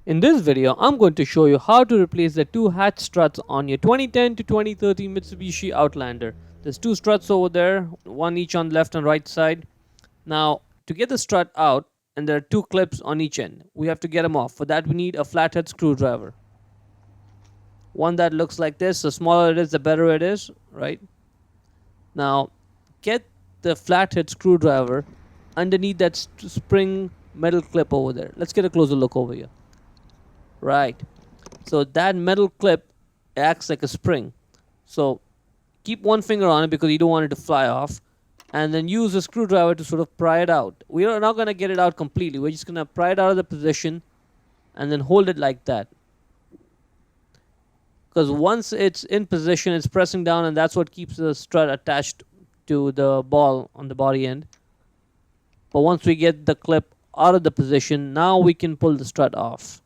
In this video, I'm going to show you how to replace the two hatch struts on your 2010 to 2013 Mitsubishi Outlander. There's two struts over there, one each on the left and right side. Now, to get the strut out, and there are two clips on each end, we have to get them off. For that, we need a flathead screwdriver. One that looks like this. The smaller it is, the better it is, right? Now, get the flathead screwdriver underneath that spring metal clip over there. Let's get a closer look over here. Right. So that metal clip acts like a spring. So keep one finger on it because you don't want it to fly off. And then use a screwdriver to sort of pry it out. We are not going to get it out completely. We're just going to pry it out of the position and then hold it like that. Because once it's in position, it's pressing down, and that's what keeps the strut attached to the ball on the body end. But once we get the clip out of the position, now we can pull the strut off.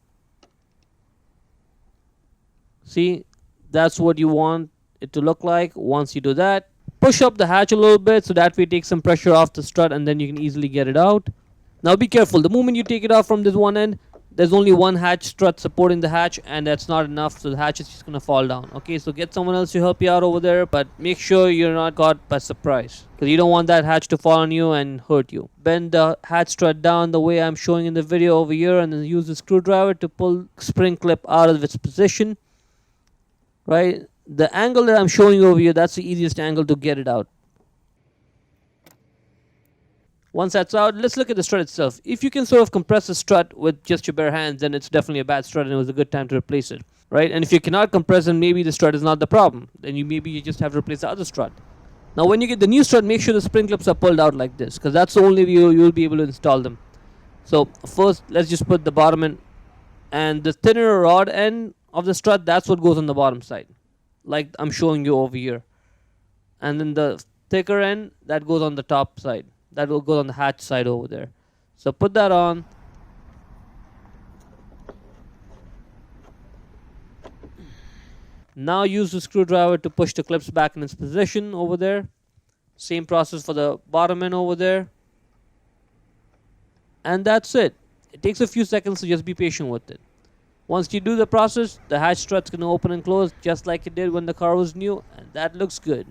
See, that's what you want it to look like. Once you do that, push up the hatch a little bit so that way take some pressure off the strut, and then you can easily get it out. Now be careful. The moment you take it off from this one end, there's only one hatch strut supporting the hatch, and that's not enough, so the hatch is just going to fall down. Okay, so get someone else to help you out over there, but make sure you're not caught by surprise, because you don't want that hatch to fall on you and hurt you. Bend the hatch strut down the way I'm showing in the video over here, and then use the screwdriver to pull spring clip out of its position. Right, the angle that I'm showing over here, that's the easiest angle to get it out. Once that's out, let's look at the strut itself. If you can sort of compress the strut with just your bare hands, then it's definitely a bad strut and it was a good time to replace it, right? And if you cannot compress, then maybe the strut is not the problem. Then you just have to replace the other strut. Now when you get the new strut, make sure the spring clips are pulled out like this, because that's the only way you'll be able to install them. So first, let's just put the bottom in, and the thinner rod end of the strut, that's what goes on the bottom side, like I'm showing you over here. And then the thicker end, that goes on the top side. That will go on the hatch side over there. So put that on. Now use the screwdriver to push the clips back in its position over there. Same process for the bottom end over there. And that's it. It takes a few seconds, so just be patient with it. Once you do the process, the hatch strut's going to open and close just like it did when the car was new, and that looks good.